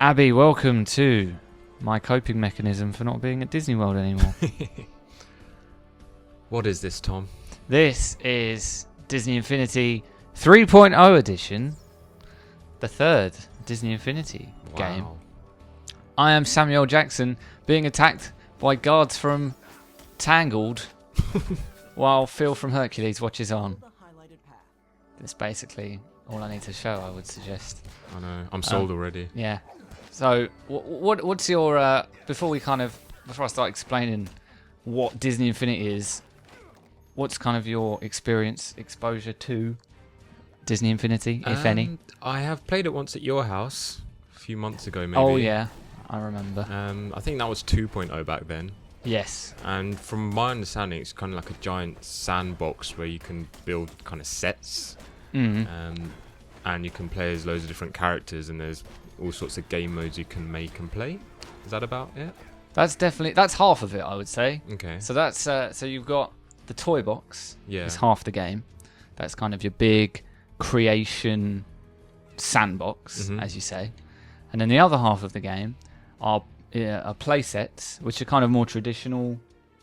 Abby, welcome to my coping mechanism for not being at Disney World anymore. What is this, Tom? This is Disney Infinity 3.0 edition, the third Disney Infinity game. I am Samuel Jackson being attacked by guards from Tangled while Phil from Hercules watches on. That's basically all I need to show, I would suggest. I know, I'm sold already. Yeah. So, what's your before I start explaining what Disney Infinity is? What's kind of your exposure to Disney Infinity, if any? I have played it once at your house a few months ago, maybe. Oh yeah, I remember. I think that was 2.0 back then. Yes. And from my understanding, it's kind of like a giant sandbox where you can build kind of sets. Mm-hmm. And you can play as loads of different characters, and there's all sorts of game modes you can make and play. Is that about it? That's half of it, I would say. Okay. So that's so you've got the toy box. Yeah. It's half the game. That's kind of your big creation sandbox, as you say. And then the other half of the game are play sets, which are kind of more traditional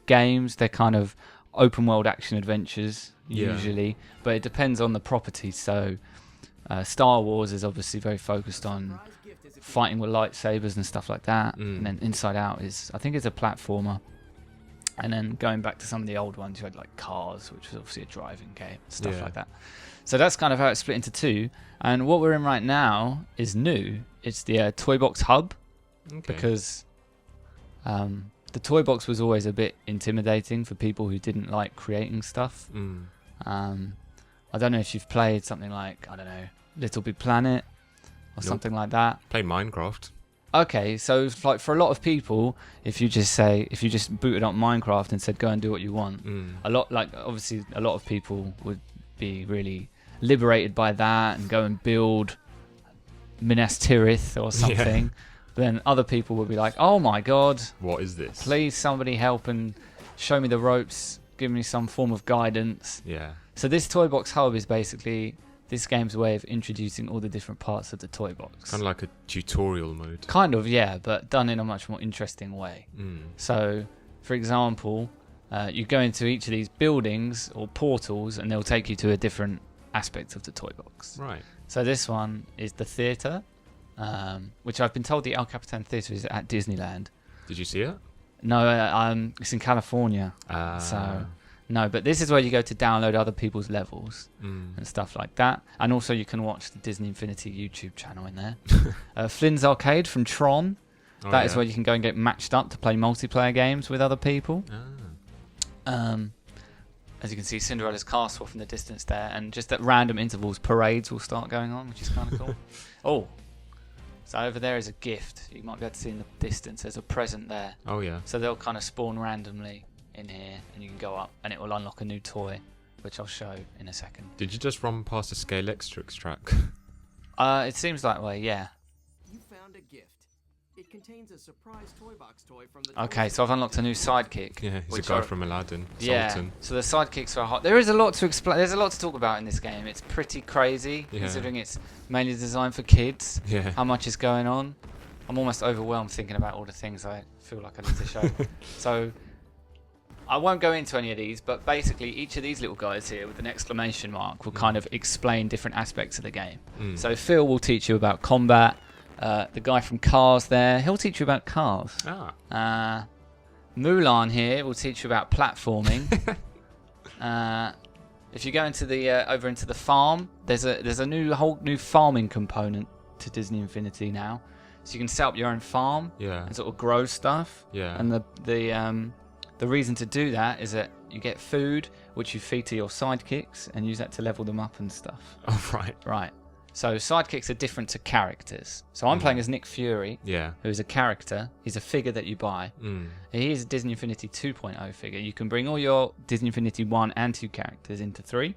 games. They're kind of open world action adventures usually, but it depends on the property. So Star Wars is obviously very focused on fighting with lightsabers and stuff like that. And then Inside Out I think it's a platformer. And then going back to some of the old ones, you had like Cars, which was obviously a driving game, stuff like that. So that's kind of how it's split into two. And what we're in right now is new. It's the Toy Box Hub. Okay. Because the Toy Box was always a bit intimidating for people who didn't like creating stuff. I don't know if you've played something like, I don't know, Little Big Planet or something like that. Played Minecraft. Okay, so like for a lot of people, if you just booted up Minecraft and said go and do what you want, obviously a lot of people would be really liberated by that and go and build Minas Tirith or something. Yeah. Then other people would be like, oh my god, what is this? Please somebody help and show me the ropes, give me some form of guidance. Yeah. So this Toy Box Hub is basically this game's way of introducing all the different parts of the toy box. Kind of like a tutorial mode. Kind of, yeah, but done in a much more interesting way. So, for example, you go into each of these buildings or portals and they'll take you to a different aspect of the toy box. Right. So this one is the theatre, which I've been told the El Capitan Theatre is at Disneyland. Did you see it? No, it's in California. So... No, but this is where you go to download other people's levels and stuff like that. And also you can watch the Disney Infinity YouTube channel in there. Flynn's Arcade from Tron. That is where you can go and get matched up to play multiplayer games with other people. As you can see, Cinderella's Castle from the distance there. And just at random intervals, parades will start going on, which is kind of cool. Oh, so over there is a gift. You might be able to see in the distance. There's a present there. Oh, yeah. So they'll kind of spawn randomly in here, and you can go up and it will unlock a new toy, which I'll show in a second. Did you just run past the Scalextrix track? It seems that way, yeah. You found a gift. It contains a surprise toy box toy from the Okay, so I've unlocked a new sidekick. Yeah, he's a guy from Aladdin. Yeah, Sultan. so the sidekicks are hot. There is a lot to explain. There's a lot to talk about in this game. It's pretty crazy, considering it's mainly designed for kids. Yeah. How much is going on? I'm almost overwhelmed thinking about all the things I feel like I need to show. So I won't go into any of these, but basically each of these little guys here with an exclamation mark will kind of explain different aspects of the game. So Phil will teach you about combat. The guy from Cars there, he'll teach you about cars. Mulan here will teach you about platforming. If you go into the over into the farm, there's a whole new farming component to Disney Infinity now. So you can set up your own farm and sort of grow stuff. Yeah. And the reason to do that is that you get food, which you feed to your sidekicks, and use that to level them up and stuff. Oh, right. Right. So sidekicks are different to characters. So I'm playing as Nick Fury, who's a character. He's a figure that you buy. He is a Disney Infinity 2.0 figure. You can bring all your Disney Infinity 1 and 2 characters into 3,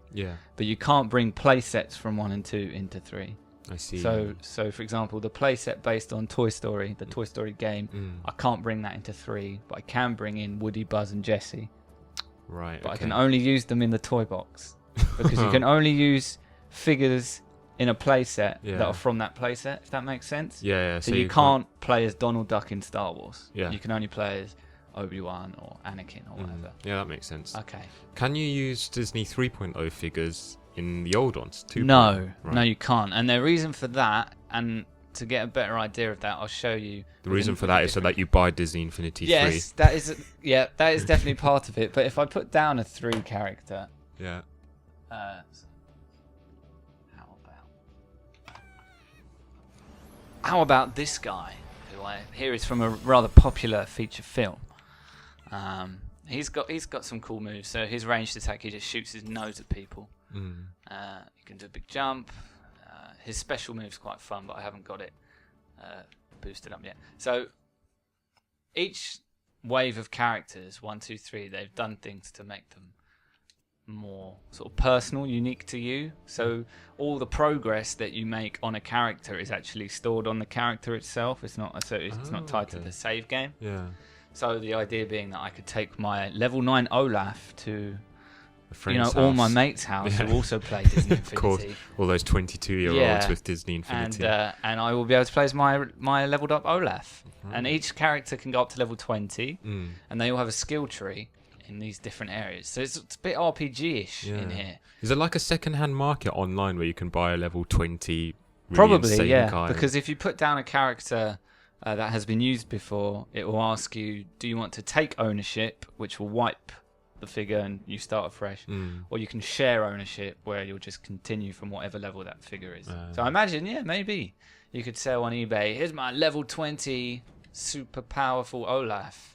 but you can't bring play sets from 1 and 2 into 3. I see. So for example, the playset based on Toy Story, the Toy Story game, I can't bring that into 3, but I can bring in Woody, Buzz, and Jessie. Right. But I can only use them in the toy box because you can only use figures in a playset Yeah. that are from that playset, if that makes sense. Yeah. So you can't play as Donald Duck in Star Wars. Yeah. You can only play as Obi-Wan or Anakin or whatever. Yeah, that makes sense. Okay. Can you use Disney 3.0 figures in the old ones too? No, Right. no, you can't. And the reason for that, and to get a better idea of that, I'll show you. The reason for that is so that you buy Disney Infinity Yes, free. that is. Yeah, that is definitely part of it. But if I put down a 3 character, Yeah. how about this guy, who I hear is from a rather popular feature film. He's got some cool moves. So his ranged attack, he just shoots his nose at people. He can do a big jump. His special move's quite fun, but I haven't got it boosted up yet. So each wave of characters, 1, 2, 3, they've done things to make them more sort of personal, unique to you. So all the progress that you make on a character is actually stored on the character itself. It's not tied to the save game. Yeah. So the idea being that I could take my level 9 Olaf to Friend's all my house. mates' house who also play Disney Of course, Infinity. all those 22-year-olds Yeah. with Disney Infinity. And I will be able to play as my leveled up Olaf. And each character can go up to level 20, and they all have a skill tree in these different areas. So it's a bit RPG-ish in here. Is there like a second-hand market online where you can buy a level 20 really Probably, insane yeah. guy? Because if you put down a character that has been used before, it will ask you, do you want to take ownership, which will wipe the figure and you start afresh, or you can share ownership where you'll just continue from whatever level that figure is. So I imagine, maybe you could sell on eBay, here's my level 20 super powerful Olaf.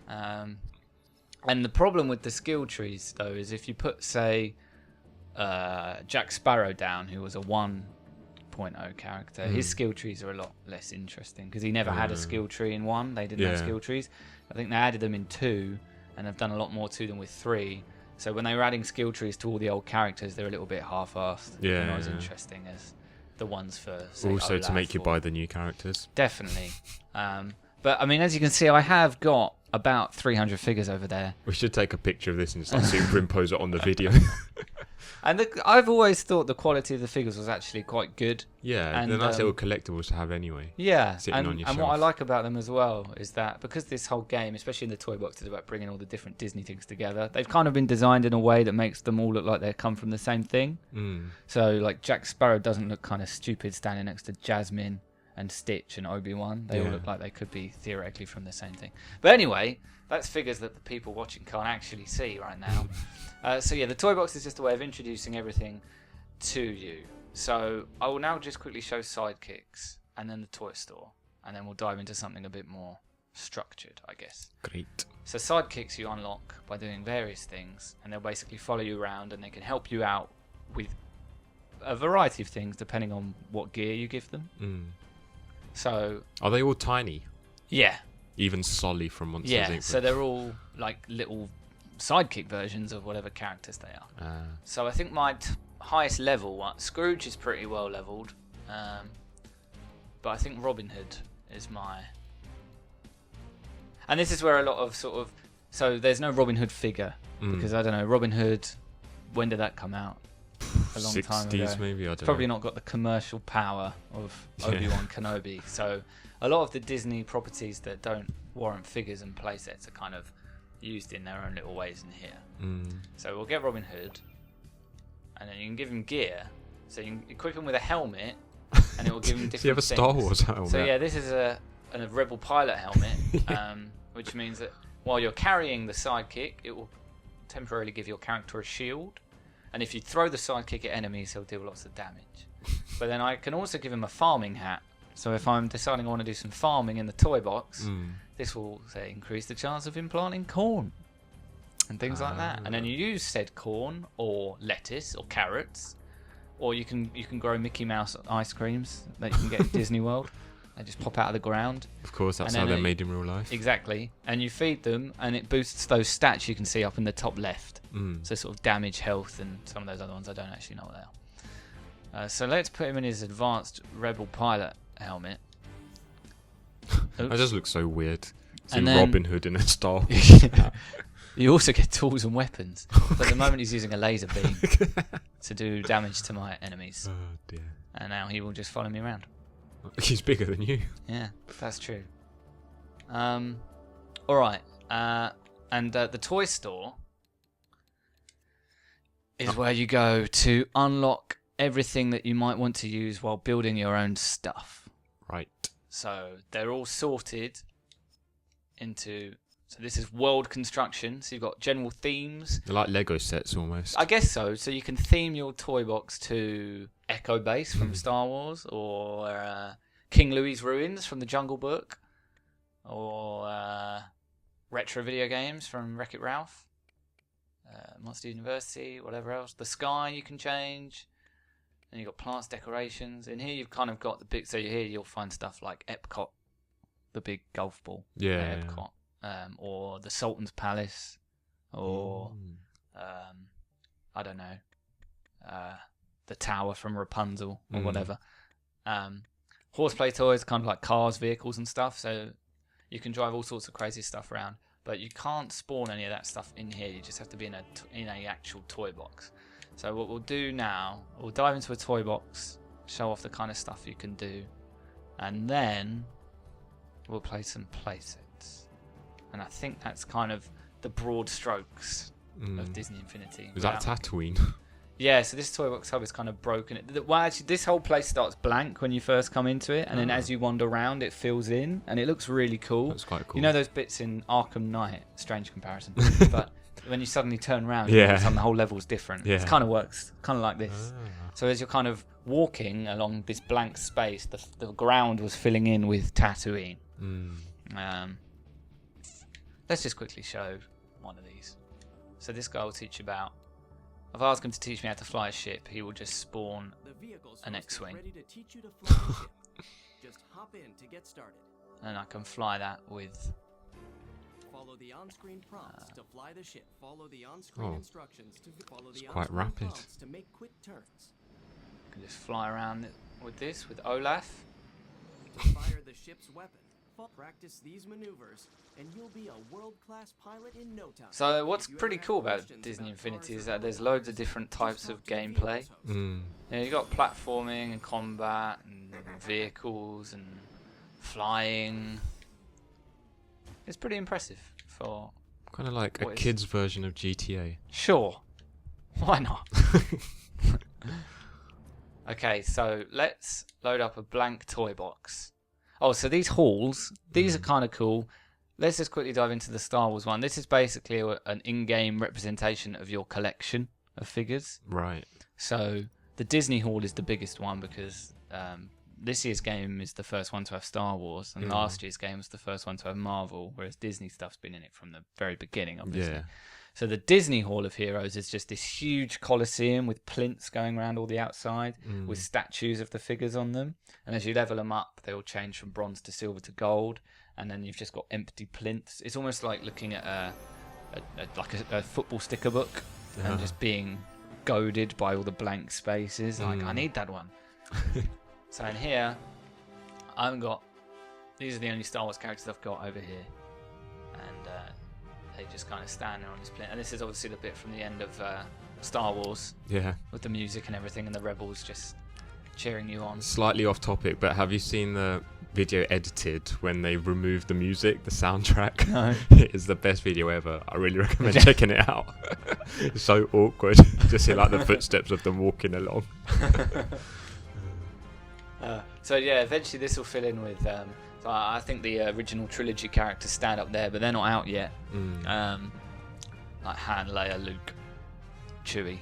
And the problem with the skill trees, though, is if you put, say, Jack Sparrow down, who was a 1.0 character, his skill trees are a lot less interesting because he never had a skill tree in 1. They didn't have skill trees. I think they added them in 2 and have done a lot more to them with 3. So when they were adding skill trees to all the old characters, they're a little bit half-assed. They're not as interesting as the ones for, say, also Olaf to make you buy the new characters. Definitely. But, I mean, as you can see, I have got about 300 figures over there. We should take a picture of this and just superimpose it on the video. And I've always thought the quality of the figures was actually quite good. Yeah, And, they're nice little collectibles to have anyway. Yeah, Sitting on your and what I shelf. like about them as well is that because this whole game, especially in the toy box, is about bringing all the different Disney things together, they've kind of been designed in a way that makes them all look like they come from the same thing. So, like, Jack Sparrow doesn't look kind of stupid standing next to Jasmine and Stitch and Obi-Wan. They all look like they could be theoretically from the same thing. But anyway, that's figures that the people watching can't actually see right now. So yeah, the toy box is just a way of introducing everything to you. So I will now just quickly show sidekicks and then the toy store, and then we'll dive into something a bit more structured, I guess. Great. So sidekicks you unlock by doing various things, and they'll basically follow you around, and they can help you out with a variety of things depending on what gear you give them. So Are they all tiny? yeah, Even Solly from Monsters yeah. Inc. So they're all like little sidekick versions of whatever characters they are. So I think my highest level one, Scrooge is pretty well leveled, but I think Robin Hood is my. And this is where a lot of so there's no Robin Hood figure because I don't know Robin Hood. When did that come out? A long time ago. 60s maybe, I don't Probably know. not got the commercial power of Obi-Wan Kenobi. So a lot of the Disney properties that don't warrant figures and playsets are kind of used in their own little ways in here. So we'll get Robin Hood, and then you can give him gear. So you can equip him with a helmet, and it will give him different So you have a things. Star Wars helmet. So yeah, this is a Rebel pilot helmet, which means that while you're carrying the sidekick, it will temporarily give your character a shield. And if you throw the sidekick at enemies, he'll deal lots of damage. But then I can also give him a farming hat. So if I'm deciding I want to do some farming in the toy box, this will, say, increase the chance of him planting corn and things like that. And then you use said corn or lettuce or carrots, or you can grow Mickey Mouse ice creams that you can get at Disney World. They just pop out of the ground. Of course, that's And how then they're made in real life. Exactly. And you feed them, and it boosts those stats you can see up in the top left. So sort of damage, health, and some of those other ones I don't actually know what they are. So let's put him in his advanced Rebel pilot helmet. That just looks so weird. See And then- Robin Hood in a Star Wars. You also get tools and weapons. But at the moment he's using a laser beam. to do damage to my enemies. Oh dear. And now he will just follow me around. He's bigger than you. Yeah, that's true. Alright. And the toy store is where you go to unlock everything that you might want to use while building your own stuff. Right. So they're all sorted into... So this is world construction. So you've got general themes. They're like Lego sets almost. I guess so. So you can theme your toy box to Echo Base from Star Wars, or King Louis's Ruins from the Jungle Book, or retro video games from Wreck-It Ralph, Monster University, whatever else. The sky you can change. And you've got plants, decorations. In here you've kind of got the big... So here you'll find stuff like Epcot, the big golf ball. Yeah. Epcot. Or the Sultan's Palace, or I don't know, the Tower from Rapunzel, or whatever. Horseplay toys, kind of like cars, vehicles, and stuff. So you can drive all sorts of crazy stuff around, but you can't spawn any of that stuff in here. You just have to be in a actual toy box. So what we'll do now, we'll dive into a toy box, show off the kind of stuff you can do, and then we'll play some playsets. And I think that's kind of the broad strokes of Disney Infinity. Is that Tatooine? Yeah, so this toy box hub is kind of broken. Well, actually, this whole place starts blank when you first come into it, and then as you wander around, it fills in, and it looks really cool. That's quite cool. You know those bits in Arkham Knight? Strange comparison. But when you suddenly turn around, Yeah. the whole level's different. Yeah. It kind of works, kind of like this. So as you're kind of walking along this blank space, the ground was filling in with Tatooine. Let's just quickly show one of these. So this guy will teach you about... If I ask him to teach me how to fly a ship, he will just spawn an X-Wing. Ready to teach you to fly a ship. Just hop in to get started. And I can fly that with... Follow the on-screen prompts to fly the ship. Follow the on-screen instructions to follow the quite on-screen rapid. prompts to make quick turns. I can just fly around with this, with Olaf. Fire the ship's weapon. Practice these maneuvers, and you'll be a world-class pilot in no time. So what's pretty cool about Disney Infinity is that there's loads of different types of gameplay. You've got platforming and combat and vehicles and flying. It's pretty impressive for... Kind of like a kid's version of GTA. Sure. Why not? Okay, so let's load up a blank toy box. Oh, so these halls, these are kind of cool. Let's just quickly dive into the Star Wars one. This is basically an in-game representation of your collection of figures. Right. So the Disney Hall is the biggest one because this year's game is the first one to have Star Wars, and last year's game was the first one to have Marvel, whereas Disney stuff's been in it from the very beginning, obviously. Yeah. So the Disney Hall of Heroes is just this huge coliseum with plinths going around all the outside with statues of the figures on them. And as you level them up, they all change from bronze to silver to gold. And then you've just got empty plinths. It's almost like looking at a football sticker book and just being goaded by all the blank spaces. Like, I need that one. So in here, I've got... These are the only Star Wars characters I've got over here. And... they just kind of stand there on this plinth. And this is obviously the bit from the end of Star Wars. Yeah. With the music and everything, and the rebels just cheering you on. Slightly off topic, but have you seen the video edited when they removed the music, the soundtrack? No. It is the best video ever. I really recommend checking it out. It's so awkward. Just hear like the footsteps of them walking along. So yeah, eventually this will fill in with... So I think the original trilogy characters stand up there, but they're not out yet. Like Han, Leia, Luke, Chewie,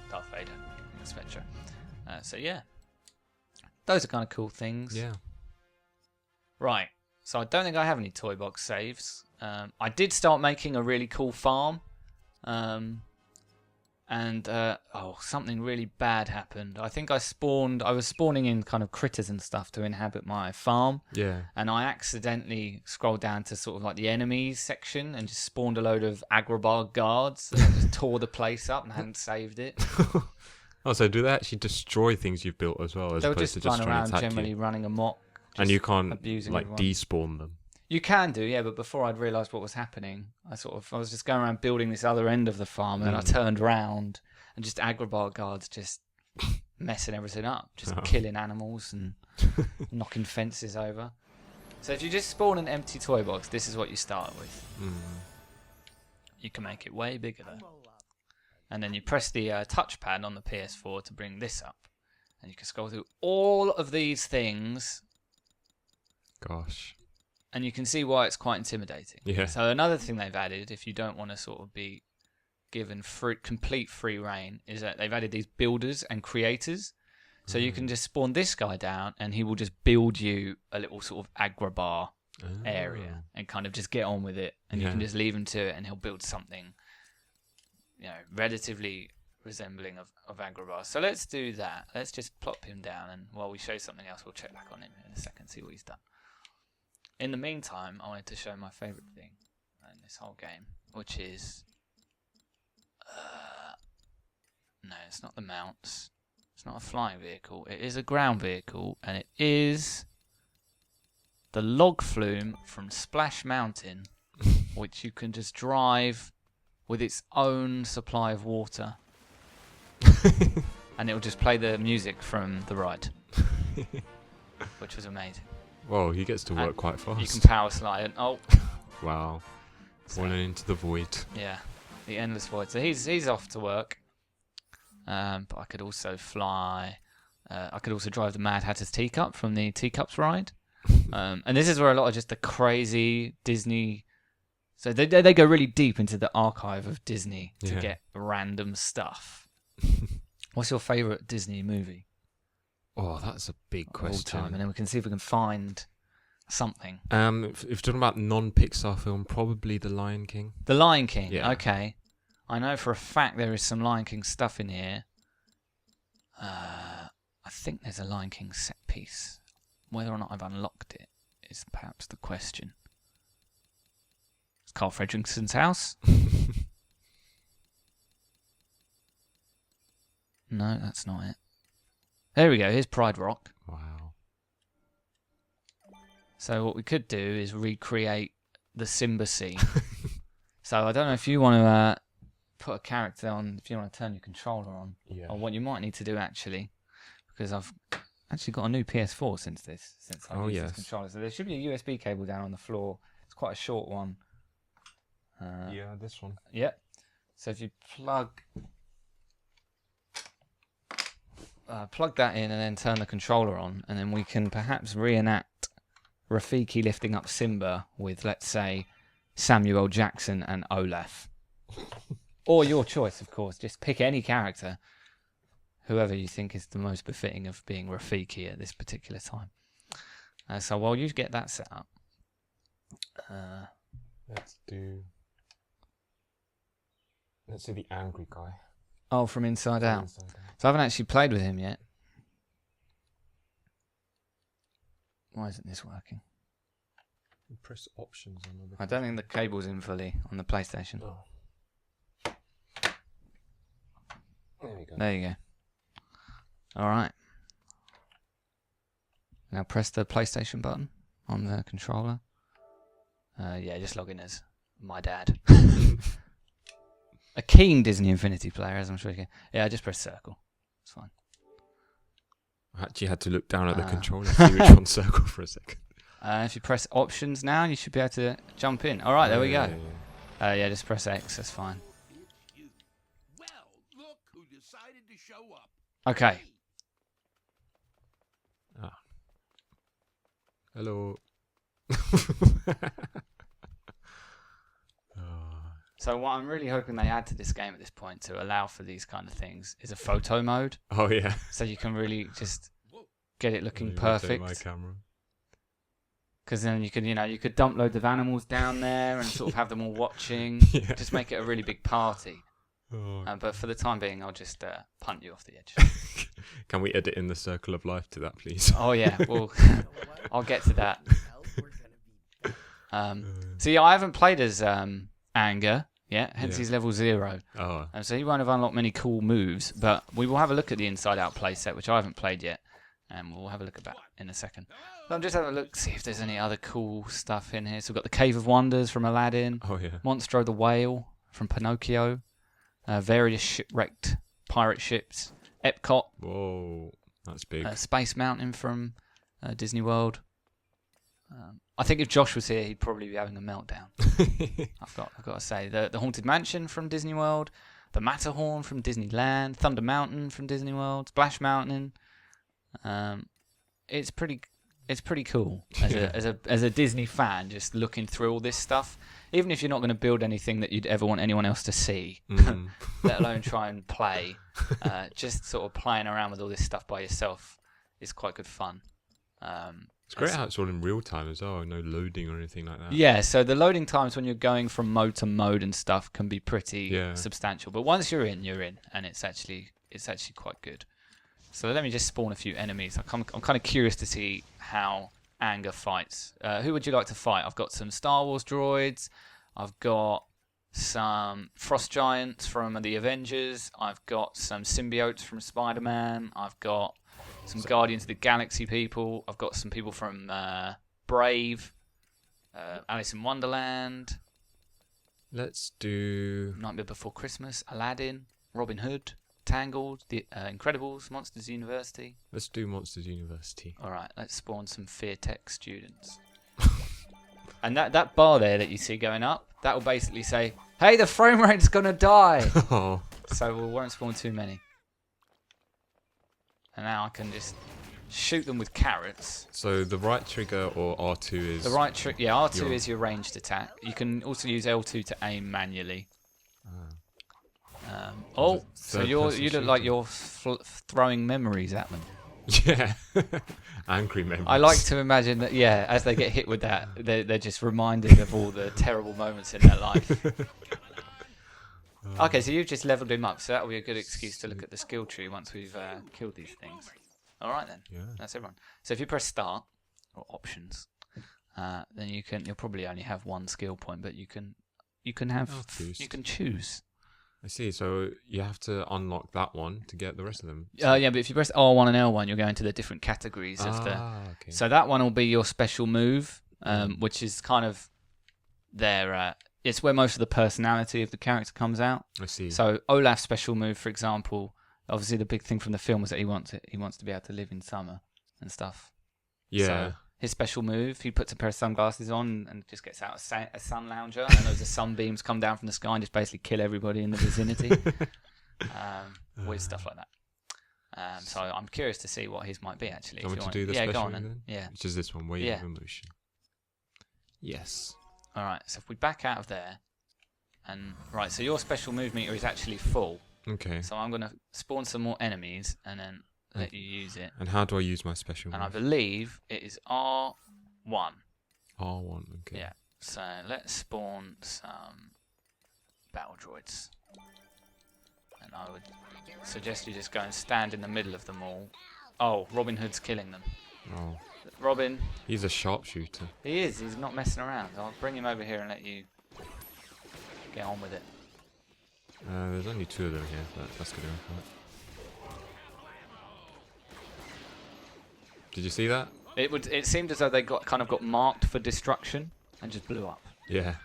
Darth Vader, etc. So yeah, those are kind of cool things. Yeah. Right. So I don't think I have any toy box saves. I did start making a really cool farm. Something really bad happened. I think I was spawning in kind of critters and stuff to inhabit my farm. Yeah. And I accidentally scrolled down to sort of like the enemies section and just spawned a load of Agrabah guards and just tore the place up and hadn't saved it. Oh, so do they actually destroy things you've built as well, as They'll opposed just to just run trying around to attack generally you? running amok. And you can't like everyone. despawn them. You can do, yeah, but before I'd realised what was happening, I was just going around building this other end of the farm, and then I turned round, and just Agrabah guards just messing everything up, just Oh. killing animals and knocking fences over. So if you just spawn an empty toy box, this is what you start with. You can make it way bigger though. And then you press the touchpad on the PS4 to bring this up. And you can scroll through all of these things. Gosh. And you can see why it's quite intimidating. Yeah. So another thing they've added, if you don't want to sort of be given complete free reign, is that they've added these builders and creators. So you can just spawn this guy down and he will just build you a little sort of Agrabah area and kind of just get on with it. And you can just leave him to it and he'll build something, relatively resembling of Agrabah. So let's do that. Let's just plop him down, and while we show something else, we'll check back on him in a second, see what he's done. In the meantime, I wanted to show my favourite thing in this whole game, which is... no, it's not the mounts. It's not a flying vehicle. It is a ground vehicle, and it is the log flume from Splash Mountain, which you can just drive with its own supply of water. And it will just play the music from the ride, which was amazing. Whoa, he gets to work quite fast. You can power slide and Wow. Falling into the void. Yeah, the endless void. So he's off to work. But I could also fly. I could also drive the Mad Hatter's Teacup from the Teacups ride. And this is where a lot of just the crazy Disney... So they go really deep into the archive of Disney to get random stuff. What's your favourite Disney movie? Oh, that's a big question. And then we can see if we can find something. If you're talking about non-Pixar film, probably The Lion King. The Lion King. Yeah. Okay. I know for a fact there is some Lion King stuff in here. I think there's a Lion King set piece. Whether or not I've unlocked it is perhaps the question. It's Carl Fredrickson's house. No, that's not it. There we go. Here's Pride Rock. Wow. So what we could do is recreate the Simba scene. So I don't know if you want to put a character on, if you want to turn your controller on, or what you might need to do actually, because I've actually got a new PS4 since I've used this controller. So there should be a USB cable down on the floor. It's quite a short one. Yeah, this one. Yep. So if you plug that in and then turn the controller on, and then we can perhaps reenact Rafiki lifting up Simba with, let's say, Samuel Jackson and Olaf. Or your choice, of course. Just pick any character, whoever you think is the most befitting of being Rafiki at this particular time. So while you get that set up, let's do the angry guy. Oh, from Inside Out. So I haven't actually played with him yet. Why isn't this working? You press options on the... I don't think the cable's in fully on the PlayStation. Oh. There we go. There you go. Alright. Now press the PlayStation button on the controller. Just log in as my dad. A keen Disney Infinity player, as I'm sure you can. Yeah, just press circle. It's fine. I actually had to look down at the controller to see which one's circle for a second. If you press options now, you should be able to jump in. Alright, there we go. Yeah. Just press X, that's fine. Well, look who decided to show up. Okay. Hello. So what I'm really hoping they add to this game at this point to allow for these kind of things is a photo mode. Oh yeah. So you can really just get it looking Rotate perfect. my camera. Because then you could dump loads of animals down there and sort of have them all watching. Yeah. Just make it a really big party. Oh. But for the time being, I'll just punt you off the edge. Can we edit in the circle of life to that, please? Oh yeah, well, I'll get to that. So yeah, I haven't played as Anger yet, hence he's level 0. Oh. So he won't have unlocked many cool moves, but we will have a look at the Inside Out playset, which I haven't played yet, and we'll have a look at that in a second. But I'm just having a look, see if there's any other cool stuff in here. So we've got the Cave of Wonders from Aladdin, Oh yeah. Monstro the Whale from Pinocchio, various shipwrecked pirate ships. Epcot, Whoa, that's big. Space Mountain from Disney World. I think if Josh was here, he'd probably be having a meltdown. I've got to say, the Haunted Mansion from Disney World, the Matterhorn from Disneyland, Thunder Mountain from Disney World, Splash Mountain. It's pretty cool as a Disney fan, just looking through all this stuff. Even if you're not going to build anything that you'd ever want anyone else to see, let alone try and play, just sort of playing around with all this stuff by yourself is quite good fun. It's great how it's all in real time as well, no loading or anything like that. Yeah, so the loading times when you're going from mode to mode and stuff can be pretty substantial. But once you're in, and it's actually quite good. So let me just spawn a few enemies. I'm kind of curious to see how Anger fights. Who would you like to fight? I've got some Star Wars droids. I've got some Frost Giants from the Avengers. I've got some symbiotes from Spider-Man. I've got some Guardians of the Galaxy people. I've got some people from Brave, Alice in Wonderland. Let's do Nightmare Before Christmas, Aladdin, Robin Hood, Tangled, The Incredibles, Monsters University. Let's do Monsters University. All right, let's spawn some Fear Tech students. And that bar there that you see going up, that will basically say, "Hey, the frame rate's gonna die." Oh. So we won't spawn too many. And now I can just shoot them with carrots. So the right trigger or R2 is... The right trigger, yeah, R2 is your ranged attack. You can also use L2 to aim manually. So you look like you're throwing memories at them. Yeah, angry memories. I like to imagine that, yeah, as they get hit with that, they're just reminded of all the terrible moments in their life. Okay, so you've just leveled him up, so that'll be a good excuse to look at the skill tree once we've killed these things. All right then, that's everyone. So if you press start or options, then you'll probably only have one skill point, but you can choose. I see. So you have to unlock that one to get the rest of them. Yeah, but if you press R1 and L1, you'll go into the different categories of the. Okay. So that one will be your special move, which is kind of their. It's where most of the personality of the character comes out. I see. So Olaf's special move, for example, obviously the big thing from the film was that he wants to be able to live in summer and stuff. Yeah. So his special move, he puts a pair of sunglasses on and just gets out a sun lounger, and those sunbeams come down from the sky and just basically kill everybody in the vicinity. Weird stuff like that. So I'm curious to see what his might be actually. Do you want me to do the special go on move then. then? Yeah. Which is this one, wave of emotion. Yes. All right. So if we back out of there, and right, so your special move meter is actually full. Okay. So I'm gonna spawn some more enemies and then let you use it. And how do I use my special And move? I believe it is R1. R1, okay. Yeah. So let's spawn some battle droids. And I would suggest you just go and stand in the middle of them all. Oh, Robin Hood's killing them. Oh. Robin. He's a sharpshooter. He is. He's not messing around. I'll bring him over here and let you get on with it. There's only 2 of them here, but that's good enough, right? Did you see that? It seemed as though they got marked for destruction and just blew up. Yeah.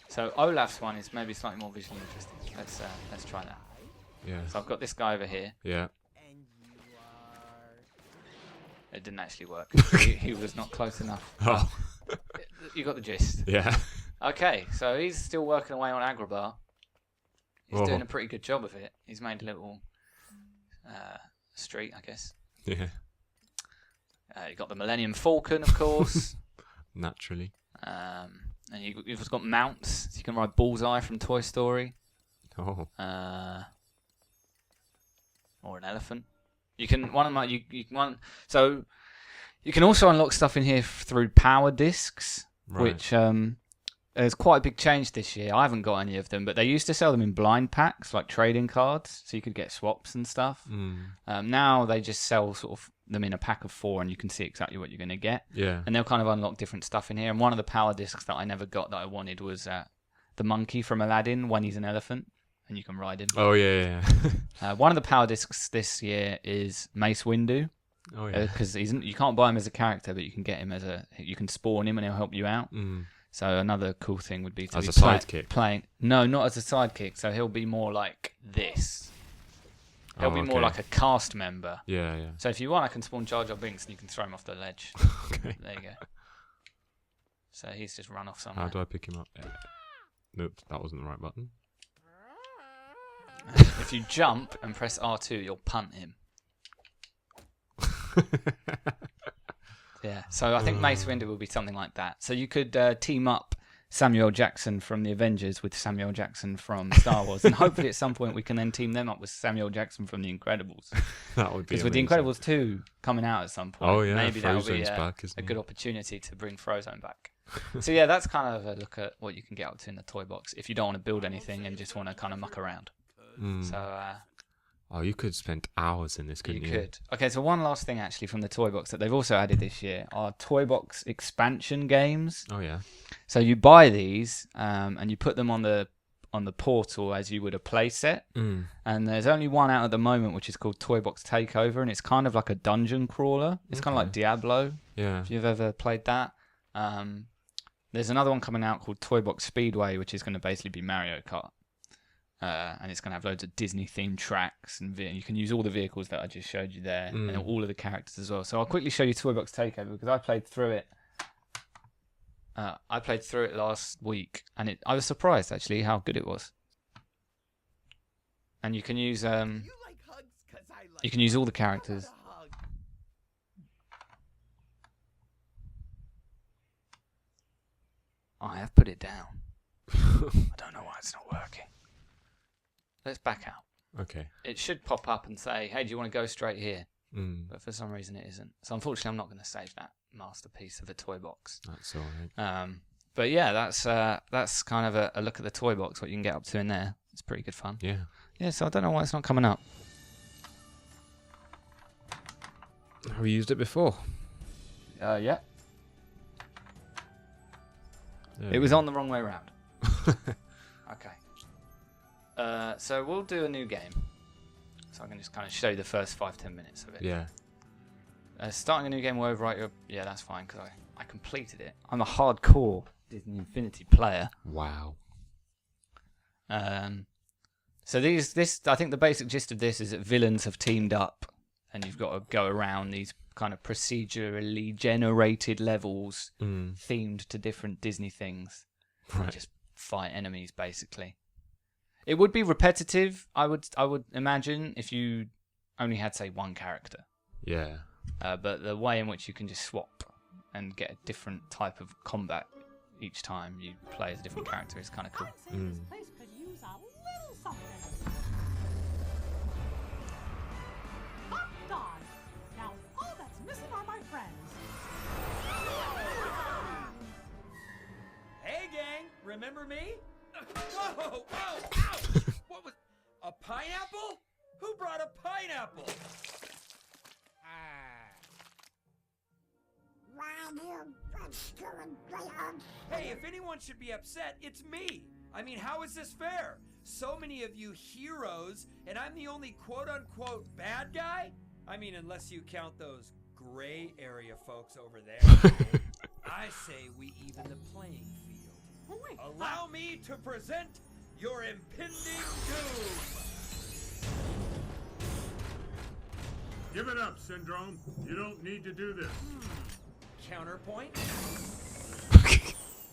So Olaf's one is maybe slightly more visually interesting. Let's try that. Yeah. So I've got this guy over here. Yeah. It didn't actually work. he was not close enough. Oh. You got the gist. Yeah. Okay, so he's still working away on Agrabah. He's Whoa. doing a pretty good job of it. He's made a little street, I guess. Yeah. You got the Millennium Falcon, of course. Naturally. And you've got mounts. So you can ride Bullseye from Toy Story. Oh. Or an elephant. You can so you can also unlock stuff in here through power discs, Right. which there's quite a big change this year. I haven't got any of them, but they used to sell them in blind packs, like trading cards, so you could get swaps and stuff. Now they just sell sort of them in a pack of 4, and you can see exactly what you're going to get. Yeah. And they'll kind of unlock different stuff in here. And one of the power discs that I never got that I wanted was the monkey from Aladdin when he's an elephant, and you can ride him. Oh, yeah. One of the power discs this year is Mace Windu. Oh, yeah. Because you can't buy him as a character, but you can get him you can spawn him and he'll help you out. So another cool thing would be to as be a sidekick. playing. No, not as a sidekick. So he'll be more like this. They'll be more okay. like a cast member. Yeah, yeah. So if you want, I can spawn Jar Jar Binks and you can throw him off the ledge. Okay. There you go. So he's just run off somewhere. How do I pick him up? Nope, that wasn't the right button. If you jump and press R2, you'll punt him. Yeah, so I think Mace Windu will be something like that. So you could team up Samuel Jackson from the Avengers with Samuel Jackson from Star Wars, and hopefully at some point we can then team them up with Samuel Jackson from The Incredibles. That would be Because with The amazing. Incredibles 2 coming out at some point, Oh yeah, maybe that'll be Frozen's back, isn't a he? good opportunity to bring Frozone back. So yeah, that's kind of a look at what you can get up to in the toy box if you don't want to build anything and just want to kind of muck around. So Oh, you could spend hours in this, couldn't you? you could. Okay, so one last thing actually from the toy box that they've also added this year are toy box expansion games. Oh yeah. So you buy these and you put them on the portal as you would a play set. And there's only one out at the moment which is called Toy Box Takeover, and it's kind of like a dungeon crawler. It's kind of like Diablo, Yeah. if you've ever played that. There's another one coming out called Toy Box Speedway, which is going to basically be Mario Kart. And it's going to have loads of Disney-themed tracks, and you can use all the vehicles that I just showed you there, and all of the characters as well. So I'll quickly show you Toy Box Takeover, because I played through it. I played through it last week, and I was surprised, actually, how good it was. And you can use You like hugs 'cause I like you can use all the characters. a hug. I have put it down. I don't know why it's not working. Let's back out. Okay. It should pop up and say, hey, do you want to go straight here? But for some reason it isn't. So unfortunately I'm not going to save that masterpiece of a toy box. That's all right. But yeah, that's kind of a look at the toy box, what you can get up to in there. It's pretty good fun. Yeah. Yeah, so I don't know why it's not coming up. Have you used it before? Yeah. There It we was go. on the wrong way around. Okay. So we'll do a new game. So I can just kind of show you the first 5-10 minutes of it. Yeah. Starting a new game will overwrite your... Yeah, that's fine, because I completed it. I'm a hardcore Disney Infinity player. Wow. So this I think the basic gist of this is that villains have teamed up, and you've got to go around these kind of procedurally generated levels themed to different Disney things. Right. And just fight enemies, basically. It would be repetitive, I would imagine, if you only had, say, one character. Yeah. But the way in which you can just swap and get a different type of combat each time you play as a different character is kind of cool. I'd say this place could use a little something. Hot dog. Now all that's missing are my friends. Hey, gang, remember me? Whoa, ouch! What was... a pineapple? Who brought a pineapple? Hey, if anyone should be upset, it's me. I mean, how is this fair? So many of you heroes, and I'm the only quote-unquote bad guy? I mean, unless you count those gray area folks over there. I say we even the playing field. Oh, wait. Allow me to present your impending doom. Give it up, Syndrome. You don't need to do this. Counterpoint?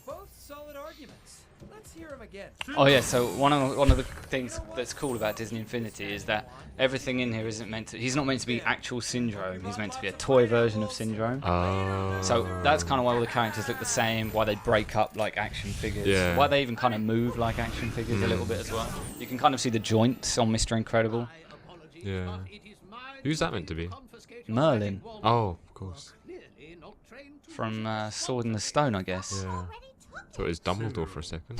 Both solid arguments. Let's hear them again. Oh yeah, so one of the things that's cool about Disney Infinity is that everything in here isn't meant to... He's not meant to be actual Syndrome. He's meant to be a toy version of Syndrome. Oh. So that's kind of why all the characters look the same, why they break up like action figures, Yeah. why they even kind of move like action figures a little bit as well. You can kind of see the joints on Mr. Incredible. Yeah. Who's that meant to be? Merlin Oh, of course. from Sword in the Stone, I guess. Yeah. Thought it was Dumbledore for a second.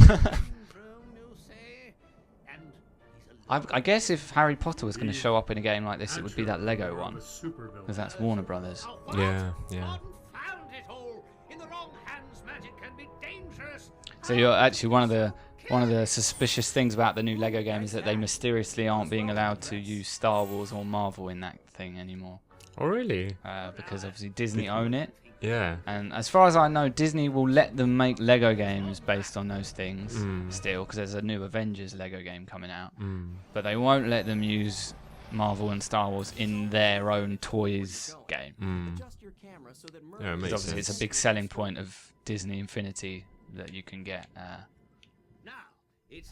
I guess if Harry Potter was going to show up in a game like this, it would be that Lego You're one, a supervillain. because that's Warner Brothers. Yeah, yeah. Confound it all! In the wrong hands, magic can be dangerous. So you're actually one of the suspicious things about the new Lego game is that they mysteriously aren't being allowed to use Star Wars or Marvel in that thing anymore, Oh, really? because obviously Disney own it. Yeah. And as far as I know, Disney will let them make Lego games based on those things still, because there's a new Avengers Lego game coming out. But they won't let them use Marvel and Star Wars in their own toys game. Yeah, it Because makes obviously sense. it's a big selling point of Disney Infinity that you can get.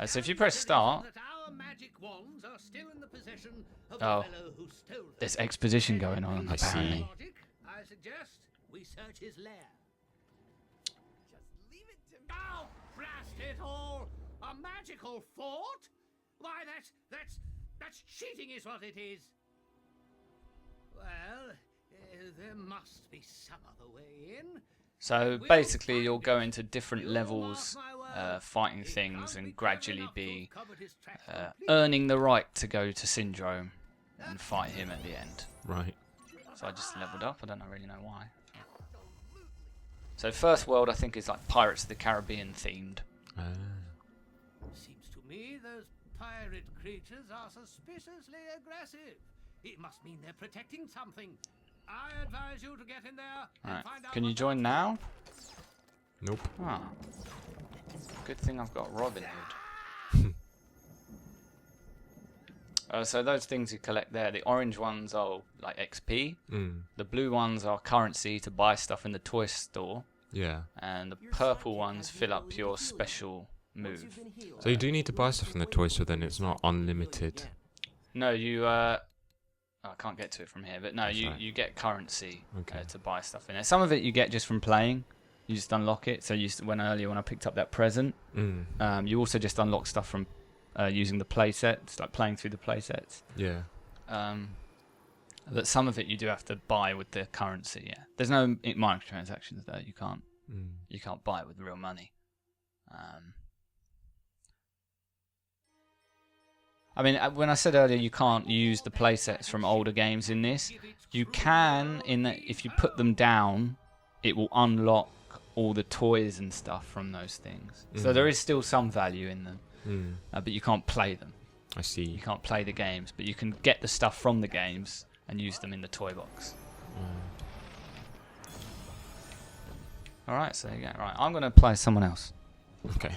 So if you press start, oh, there's exposition going on I see. apparently. I suggest we search his lair. Just leave it to me. Oh, blast it all! A magical fort? Why, that's cheating is what it is. Well, there must be some other way in. So basically, you'll go into different levels, fighting things, and gradually be earning the right to go to Syndrome and fight him at the end. Right. So I just leveled up. I don't really know why. So first world, I think, is like Pirates of the Caribbean themed. Seems to me those pirate creatures are suspiciously aggressive. It must mean they're protecting something. I advise you to get in there and Right. find out. Can you what join that's now? Nope. Ah. Good thing I've got Robin Hood. So those things you collect there, the orange ones are like XP. The blue ones are currency to buy stuff in the toy store. Yeah. And the purple ones fill up your special move. So you do need to buy stuff from the toy store then, it's not unlimited. No, you... I can't get to it from here, but no, you get currency to buy stuff in there. Some of it you get just from playing. You just unlock it. So when I picked up that present, you also just unlock stuff from using the play sets, like playing through the play sets. Yeah. But some of it you do have to buy with the currency. Yeah, there's no microtransactions though. You can't buy it with real money. I mean, when I said earlier you can't use the playsets from older games in this, you can, in that if you put them down, it will unlock all the toys and stuff from those things. So there is still some value in them, but you can't play them. I see. You can't play the games, but you can get the stuff from the games and use them in the toy box. Alright, so there you go. Right, I'm going to play someone else. Okay.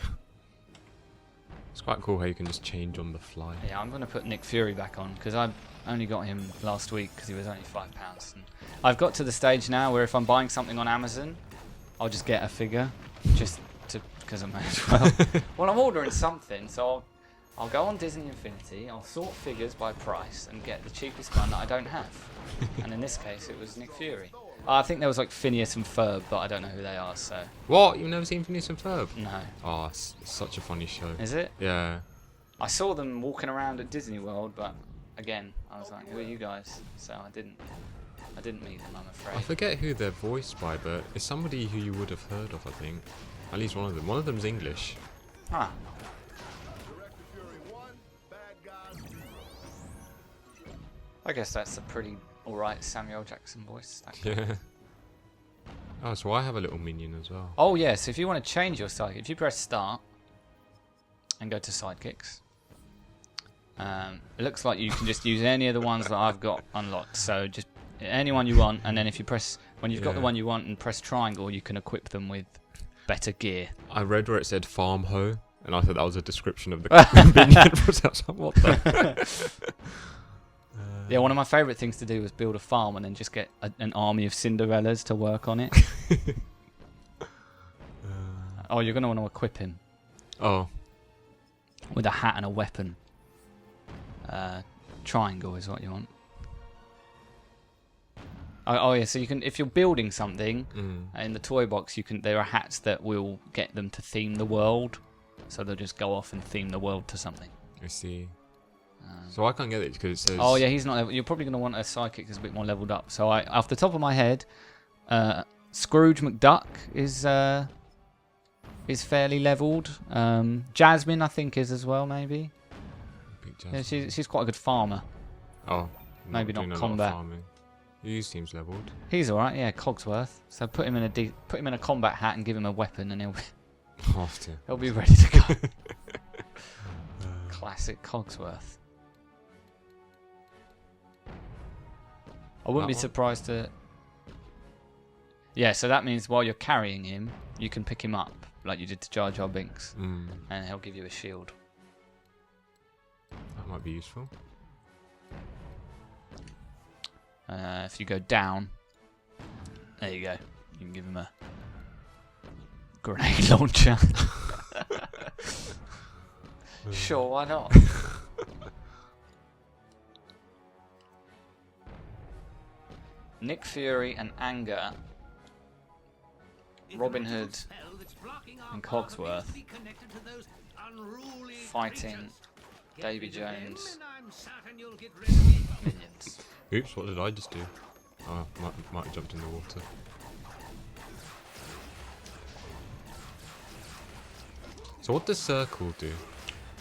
It's quite cool how you can just change on the fly. Yeah, I'm going to put Nick Fury back on because I only got him last week because he was only £5. And I've got to the stage now where if I'm buying something on Amazon, I'll just get a figure just because I may as well. Well, I'm ordering something, so I'll go on Disney Infinity, I'll sort figures by price and get the cheapest one that I don't have. And in this case, it was Nick Fury. I think there was like Phineas and Ferb, but I don't know who they are, so... What? You've never seen Phineas and Ferb? No. Oh, it's such a funny show. Is it? Yeah. I saw them walking around at Disney World, but again, I was like, who are you guys? So I didn't meet them, I'm afraid. I forget who they're voiced by, but it's somebody who you would have heard of, I think. At least one of them. One of them's English. Huh. I guess that's a pretty alright Samuel Jackson voice. Yeah. Oh, so I have a little minion as well. Oh yes, if you want to change your sidekick, if you press start and go to sidekicks, it looks like you can just use any of the ones that I've got unlocked. So just anyone you want, and then if you press, when you've got the one you want and press triangle, you can equip them with better gear. I read where it said farm hoe, and I thought that was a description of the minion. I was like, what the? Yeah, one of my favourite things to do was build a farm and then just get an army of Cinderellas to work on it. Oh, you're going to want to equip him. Oh. With a hat and a weapon. Triangle is what you want. Oh yeah, so you can, if you're building something in the toy box, there are hats that will get them to theme the world. So they'll just go off and theme the world to something. I see. So I can't get it because it says... Oh yeah, he's not. You're probably going to want a sidekick that's a bit more leveled up. So off the top of my head, Scrooge McDuck is fairly leveled. Jasmine, I think, is as well. Maybe. Yeah, she's quite a good farmer. Oh. Maybe not doing a lot of combat. farming. He seems leveled. He's all right. Yeah, Cogsworth. So put him in a combat hat and give him a weapon, and he'll be ready to go. Classic Cogsworth. I wouldn't be surprised to... Yeah, so that means while you're carrying him, you can pick him up, like you did to Jar Jar Binks, and he'll give you a shield. That might be useful. If you go down, there you go. You can give him a grenade launcher. Sure, why not? Nick Fury and Anger, Robin Hood and Cogsworth fighting Davy Jones minions. Oops, what did I just do? Oh, might have jumped in the water. So what does circle do?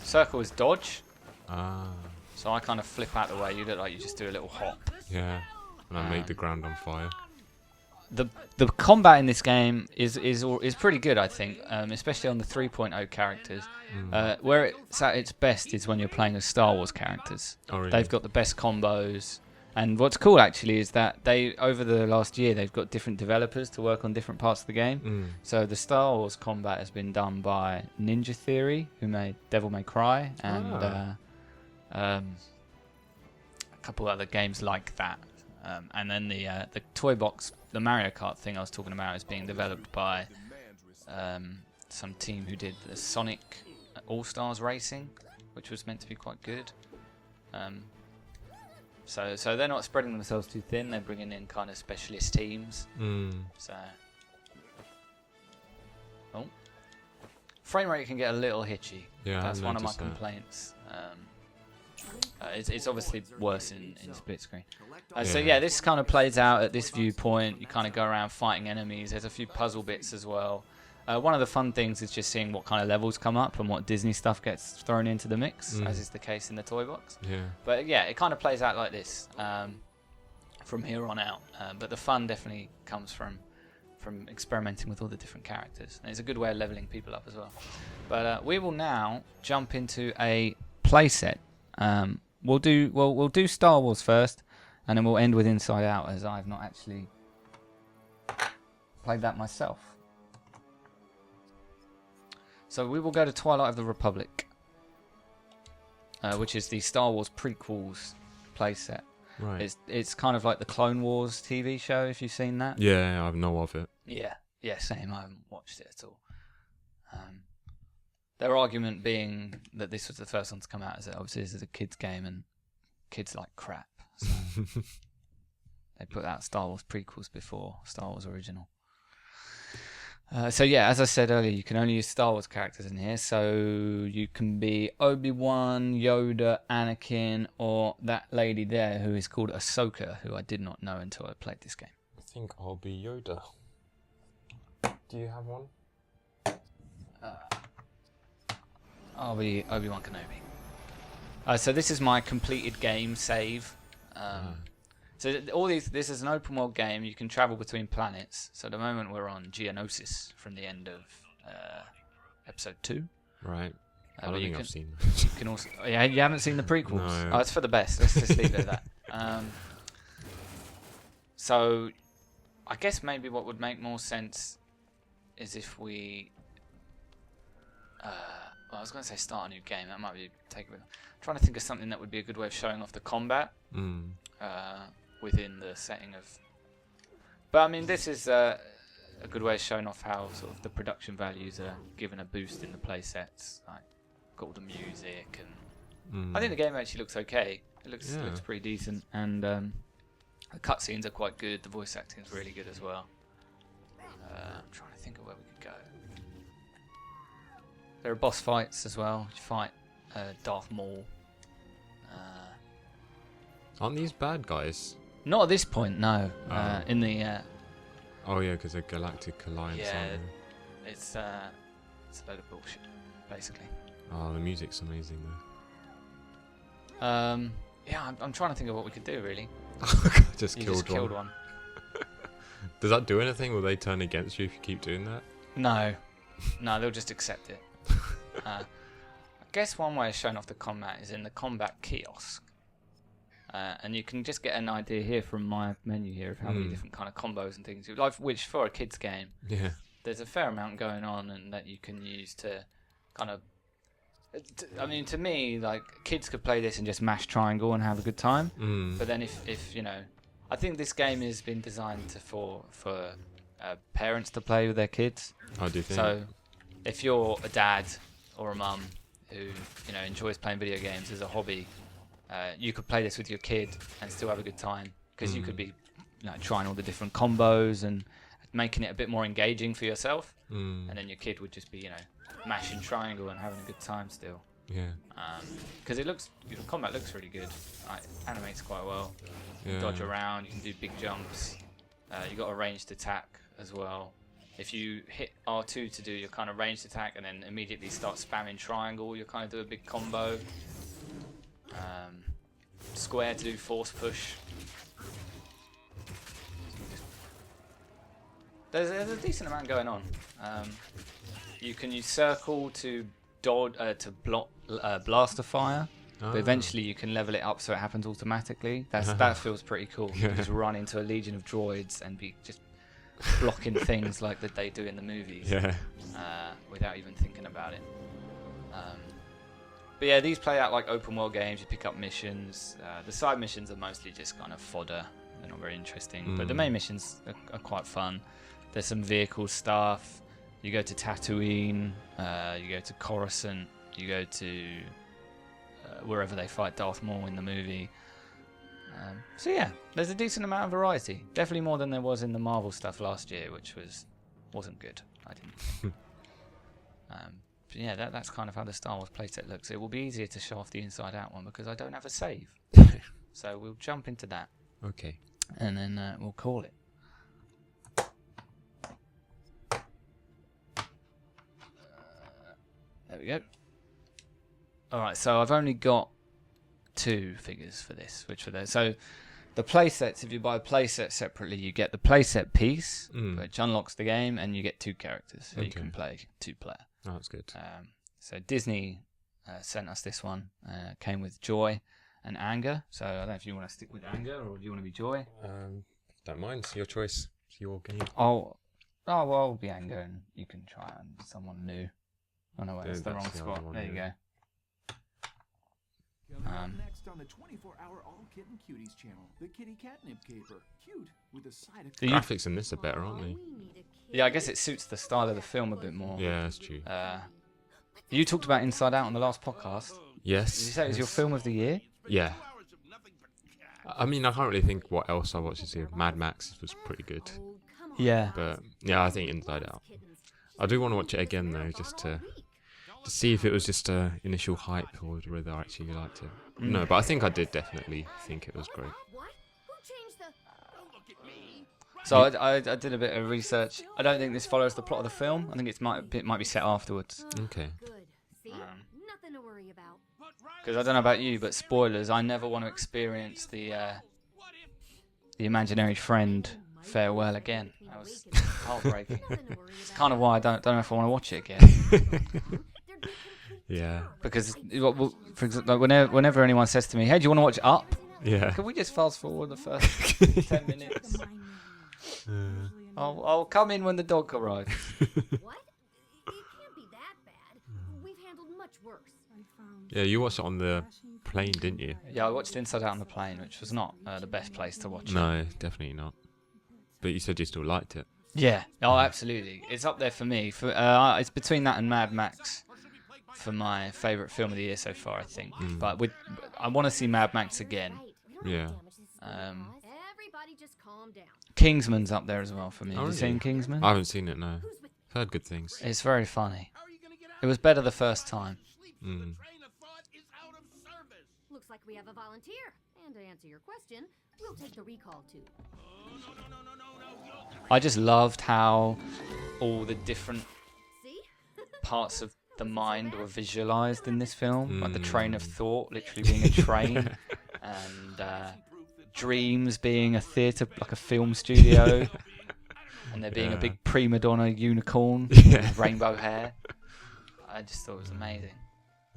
Circle is dodge. Ah, So I kind of flip out the way. You look like you just do a little hop. yeah. And I make the ground on fire. The combat in this game is pretty good, I think, especially on the 3.0 characters. Where it's at its best is when you're playing as Star Wars characters. Oh, really? They've got the best combos. And what's cool actually is that they, over the last year, they've got different developers to work on different parts of the game. So the Star Wars combat has been done by Ninja Theory, who made Devil May Cry, and a couple other games like that. And then the toy box, the Mario Kart thing I was talking about, is being developed by some team who did the Sonic All-Stars Racing, which was meant to be quite good. So they're not spreading themselves too thin. They're bringing in kind of specialist teams. So, frame rate can get a little hitchy. Yeah, That's one of my noticed that. complaints. It's obviously worse in split screen. So Yeah. yeah, this kind of plays out at this viewpoint. You kind of go around fighting enemies. There's a few puzzle bits as well. One of the fun things is just seeing what kind of levels come up and what Disney stuff gets thrown into the mix, as is the case in the toy box. Yeah. But yeah, it kind of plays out like this from here on out. But the fun definitely comes from experimenting with all the different characters. And it's a good way of leveling people up as well. But we will now jump into a playset. We'll do Star Wars first, and then we'll end with Inside Out, as I've not actually played that myself. So we will go to Twilight of the Republic, which is the Star Wars prequels playset. Right. It's kind of like the Clone Wars TV show, if you've seen that. Yeah, I know of it. Yeah, same. I haven't watched it at all. Their argument being that this was the first one to come out, is that obviously this is a kids' game and kids like crap. So they put out Star Wars prequels before Star Wars original. So yeah, as I said earlier, you can only use Star Wars characters in here. So you can be Obi-Wan, Yoda, Anakin, or that lady there who is called Ahsoka, who I did not know until I played this game. I think I'll be Yoda. Do you have one? I'll be Obi-Wan Kenobi. So this is my completed game save. So this is an open world game. You can travel between planets. So at the moment we're on Geonosis from the end of episode 2. Right. I don't think I've seen You that. can also, yeah, you haven't seen the prequels. No. Oh, it's for the best. Let's just leave it at that. So I guess maybe what would make more sense is if we. Well, I was going to say start a new game. That might be take a bit. I'm trying to think of something that would be a good way of showing off the combat within the setting of. But I mean, this is a good way of showing off how sort of the production values are given a boost in the play sets. Like, got all the music, and I think the game actually looks okay. It looks pretty decent, and the cutscenes are quite good. The voice acting is really good as well. I'm trying to think of where we could go. There are boss fights as well. You fight Darth Maul. Aren't these bad guys? Not at this point, no. In the Oh yeah, because they're Galactic Alliance, aren't they? it's a load of bullshit, basically. Oh, the music's amazing though. Yeah, I'm trying to think of what we could do, really. Just You killed just killed one. one. Does that do anything? Will they turn against you if you keep doing that? No, they'll just accept it. I guess one way of showing off the combat is in the combat kiosk. And you can just get an idea here from my menu here of how many different kind of combos and things, like, which for a kids game, there's a fair amount going on, and that you can use to kind of. I mean, to me, like, kids could play this and just mash triangle and have a good time. But then if you know, I think this game has been designed for parents to play with their kids. I do think. So, if you're a dad or a mum who enjoys playing video games as a hobby, you could play this with your kid and still have a good time because you could be trying all the different combos and making it a bit more engaging for yourself, and then your kid would just be mashing triangle and having a good time still. Yeah. Because combat looks really good. Animates quite well. You Yeah. can dodge around. You can do big jumps. You got a ranged attack as well. If you hit R2 to do your kind of ranged attack and then immediately start spamming triangle, you kind of do a big combo. Square to do force push. There's a decent amount going on. You can use circle to block blaster fire, but eventually you can level it up so it happens automatically. That feels pretty cool. You can just run into a legion of droids and be just blocking things like that they do in the movies, without even thinking about it. But yeah, these play out like open world games. You pick up missions. The side missions are mostly just kind of fodder. They're not very interesting, but the main missions are quite fun. There's some vehicle stuff. You go to Tatooine, you go to Coruscant, you go to wherever they fight Darth Maul in the movie. So yeah, there's a decent amount of variety. Definitely more than there was in the Marvel stuff last year, which wasn't good. I didn't. But yeah, that's kind of how the Star Wars playset looks. It will be easier to show off the Inside Out one because I don't have a save. So we'll jump into that. Okay. And then we'll call it. There we go. Alright, so I've only got 2 figures for this, which were there. So the playsets, if you buy a playset separately, you get the playset piece, which unlocks the game, and you get 2 characters, so you can play 2-player. Oh, that's good. So Disney sent us this one. Came with Joy and Anger. So I don't know if you want to stick with Anger or do you want to be Joy? Don't mind. It's your choice. It's your game. Well, I'll be Anger, and you can try on someone new. Oh no, wait, that's the wrong that's the spot. other one, There you go. Coming up next on the 24-hour All Kitten Cuties channel, the Kitty Catnip Caper. Cute with a side of The graphics in this are better, aren't they? Yeah, I guess it suits the style of the film a bit more. Yeah, that's true. You talked about Inside Out on the last podcast. Yes. Did you say it was your film of the year? Yeah. I mean, I can't really think what else I watched this year. Mad Max was pretty good. Yeah. But yeah, I think Inside Out. I do want to watch it again though, just to see if it was just initial hype or whether I actually liked it. No, but I think I did definitely think it was great. So I did a bit of research. I don't think this follows the plot of the film. I think it might be set afterwards. Okay. Nothing to worry about. Because I don't know about you, but spoilers. I never want to experience the imaginary friend farewell again. That was heartbreaking. It's kind of why I don't know if I want to watch it again. Yeah. Because for example, whenever anyone says to me, "Hey, do you want to watch Up?" Yeah. Can we just fast forward the first 10 minutes? I'll come in when the dog arrives. What? It can't be that bad. We've handled much worse. Yeah, you watched it on the plane, didn't you? Yeah, I watched Inside Out on the plane, which was not the best place to watch it. No, definitely not. But you said you still liked it. Yeah, oh, absolutely. It's up there for me. It's between that and Mad Max for my favourite film of the year so far, I think. But I want to see Mad Max again. Yeah. Everybody just calm down. Kingsman's up there as well for me. Oh, Have you really? seen Kingsman? I haven't seen it, no. I've heard good things. It's very funny. It was better the first time. Looks like we have a volunteer. And to answer your question, we'll take the recall too. I just loved how all the different See? parts of the mind were visualized in this film, like the train of thought literally being a train, and dreams being a theatre, like a film studio, and there being a big prima donna unicorn with rainbow hair. I just thought it was amazing.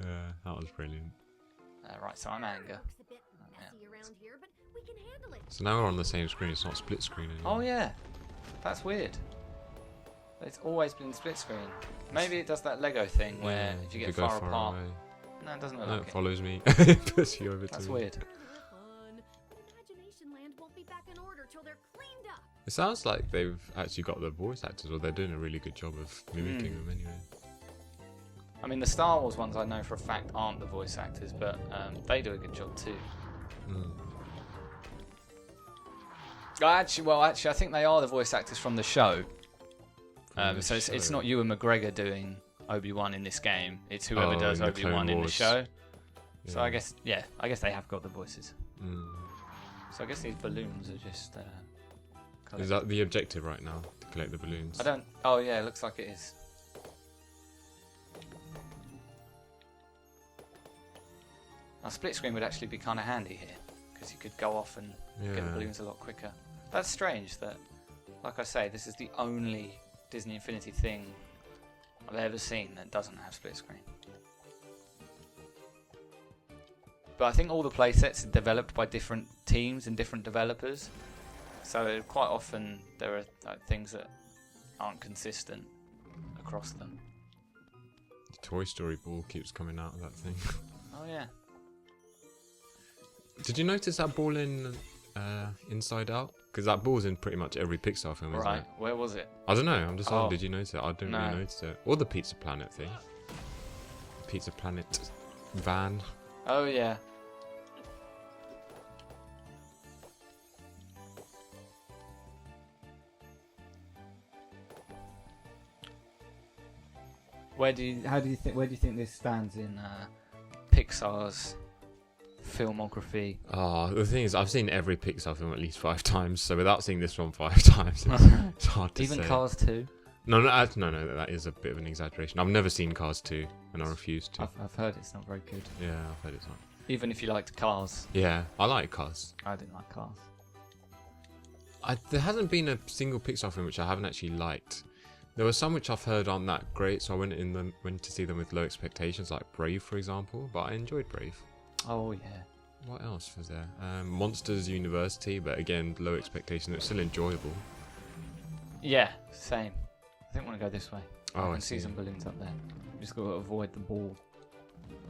Yeah, that was brilliant. Right, so I'm Anger. Looks a bit messy around here, but we can handle it. So now we're on the same screen, it's not split screen anymore. Oh yeah, that's weird. It's always been split screen. Maybe it does that Lego thing where if you get go far apart. away. No, it doesn't look No, like it it. follows me. It puts you over That's to me. weird. Fun. Imagination Land won't be back in till they're cleaned up. It sounds like they've actually got the voice actors, or they're doing a really good job of mimicking them anyway. I mean, the Star Wars ones I know for a fact aren't the voice actors, but they do a good job too. Actually, I think they are the voice actors from the show. So it's not Ewan McGregor doing Obi-Wan in this game. It's whoever does Obi-Wan in the show. Yeah. So I guess they have got the voices. So I guess these balloons are just. Is that the objective right now, to collect the balloons? I don't. Oh yeah, it looks like it is. Now, split screen would actually be kind of handy here, because you could go off and get the balloons a lot quicker. That's strange that, like I say, this is the only Disney Infinity thing I've ever seen that doesn't have split screen. But I think all the playsets are developed by different teams and different developers, so quite often there are things that aren't consistent across them. The Toy Story ball keeps coming out of that thing. Oh yeah. Did you notice that ball in Inside Out? Because that ball's in pretty much every Pixar film, isn't it? Where was it? I don't know. I'm just saying, did you notice it? I didn't really notice it. Or the Pizza Planet thing. Pizza Planet van. Oh yeah. Where do you think this stands in Pixar's filmography? The thing is, I've seen every Pixar film at least 5 times, so without seeing this one 5 times, it's hard to say. Even Cars 2? No, that is a bit of an exaggeration. I've never seen Cars 2, and I refuse to. I've heard it's not very good. Yeah, I've heard it's not. Even if you liked Cars. Yeah, I like Cars. I didn't like Cars. There hasn't been a single Pixar film which I haven't actually liked. There were some which I've heard aren't that great, so I went to see them with low expectations, like Brave, for example. But I enjoyed Brave. Oh yeah. What else was there? Monsters University, but again, low expectation. It's still enjoyable. Yeah, same. I think I want to go this way. Oh, I can see some balloons up there. You just got to avoid the ball.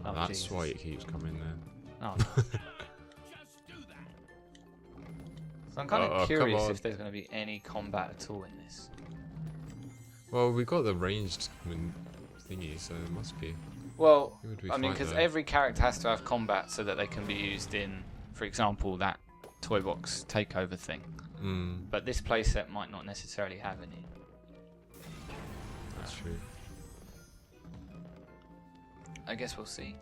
Oh, that's Jesus. Why it keeps coming there. Oh. So I'm kind of curious if there's going to be any combat at all in this. Well, we've got the ranged thingy, so there must be. Well, I mean, because every character has to have combat so that they can be used in, for example, that toy box takeover thing. But this playset might not necessarily have any. That's true. I guess we'll see.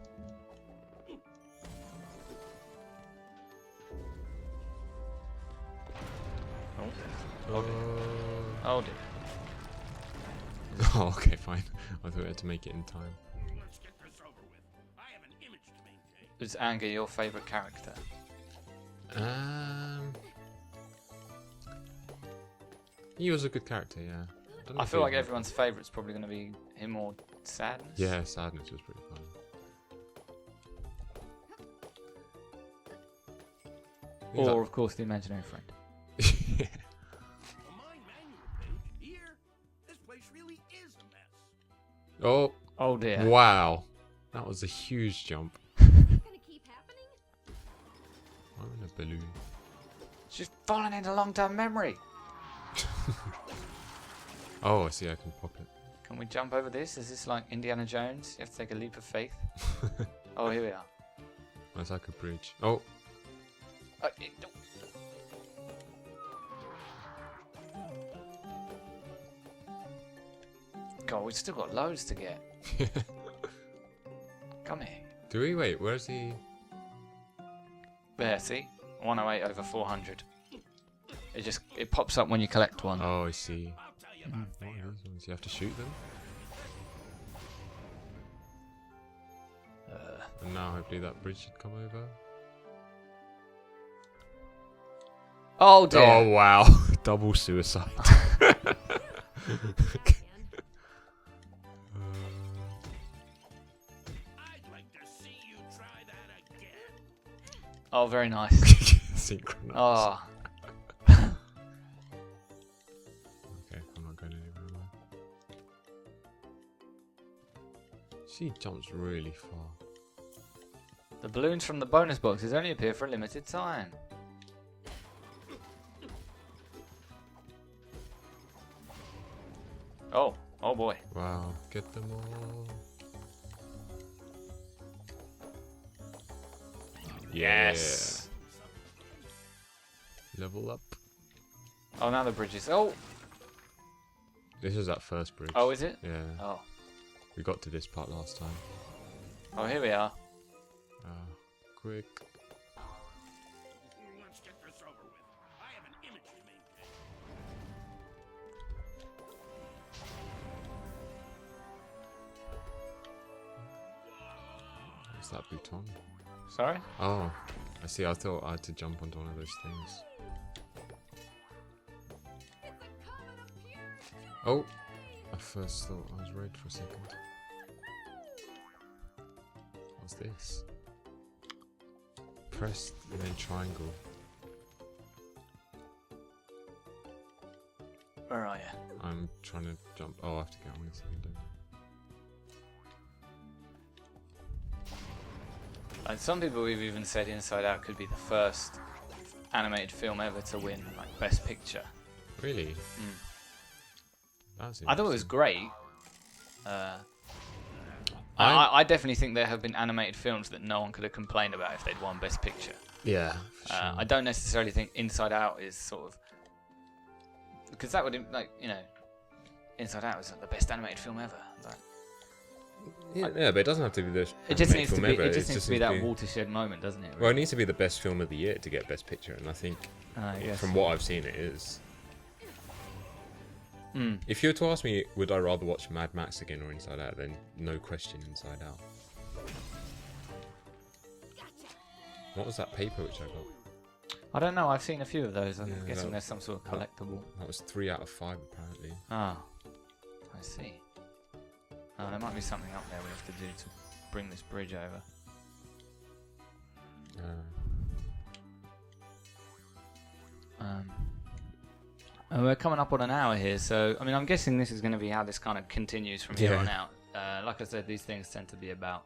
Oh dear. Oh, okay, fine. I thought we had to make it in time. Let's get this over with. I have an image to maintain. Is Anger your favourite character? He was a good character, yeah. I feel like everyone's favourite's probably going to be him or Sadness. Yeah, Sadness was pretty fun. Or, of course, the imaginary friend. Yeah. Oh dear. Wow. That was a huge jump. Is that gonna keep happening? I'm in a balloon. She's fallen into long-term memory. Oh, I see. I can pop it. Can we jump over this? Is this like Indiana Jones? You have to take a leap of faith. Oh, here we are. That's like a bridge. Oh. God, we've still got loads to get. Come here. Do we? Wait, where's he? There, see? 108 over 400. It pops up when you collect one. Oh, I see. What are these ones? You have to shoot them? And now hopefully that bridge should come over. Oh dear. Oh wow. Double suicide. Oh, very nice. Synchronized. Oh. Okay, I'm not going anywhere. She jumps really far. The balloons from the bonus boxes only appear for a limited time. Oh boy. Wow, get them all. Yes. Yeah. Level up. Oh, now the bridge is. Oh. This is that first bridge. Oh, is it? Yeah. Oh. We got to this part last time. Oh, here we are. Quick. Let's get this over with. I have an image to maintain. What's that bouton? Sorry? Oh, I see. I thought I had to jump onto one of those things. Oh, I first thought I was red for a second. What's this? Press and then triangle. Where are you? I'm trying to jump. Oh, I have to get on this window. Like some people have even said Inside Out could be the first animated film ever to win like Best Picture. Really? That's I thought it was interesting. great. I definitely think there have been animated films that no one could have complained about if they'd won Best Picture. Yeah, for sure. I don't necessarily think Inside Out is sort of, because that would, like, you know, Inside Out is like the best animated film ever. Like, yeah, but it doesn't have to be the. it just needs to film be. ever. It just needs to be that needs watershed moment, doesn't it? Well, it needs to be the best film of the year to get Best Picture, and I think Yes. from what I've seen, it is. If you were to ask me, would I rather watch Mad Max again or Inside Out, then no question, Inside Out. What was that paper which I got? I don't know. I've seen a few of those. I'm Yeah, guessing that- there's some sort of collectible. That was 3 out of 5 apparently. Ah, I see. Oh, there might be something up there we have to do to bring this bridge over. We're coming up on an hour here, so I mean, I'm guessing this is going to be how this kind of continues from here Yeah. on out. Like I said, these things tend to be about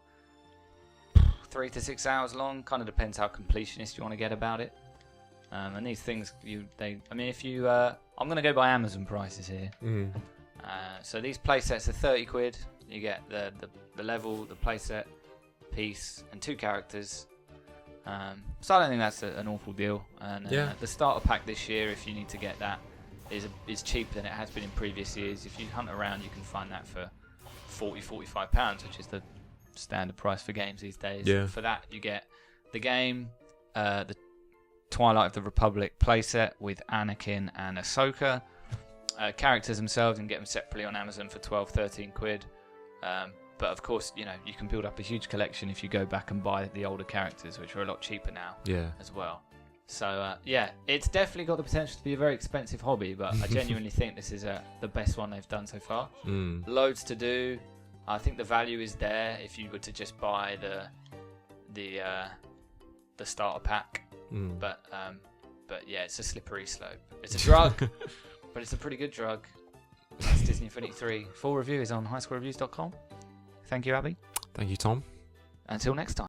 3 to 6 hours long. Kind of depends how completionist you want to get about it. And these things, I mean, if you, I'm going to go by Amazon prices here. So these playsets are 30 quid. You get the level, the playset, piece, and 2 characters. So I don't think that's an awful deal. And the starter pack this year, if you need to get that, is cheaper than it has been in previous years. If you hunt around, you can find that for £40-45, which is the standard price for games these days. Yeah. For that, you get the game, the Twilight of the Republic playset with Anakin and Ahsoka. Characters themselves, and get them separately on Amazon for 12-13 quid. But of course, you know, you can build up a huge collection if you go back and buy the older characters, which are a lot cheaper now as well. So yeah, it's definitely got the potential to be a very expensive hobby, but I genuinely think this is the best one they've done so far. Loads to do. I think the value is there if you were to just buy the starter pack. But yeah, it's a slippery slope. It's a drug, but it's a pretty good drug. That's Disney Infinity 3. Full review is on highscorereviews.com. Thank you, Abby. Thank you, Tom. Until next time.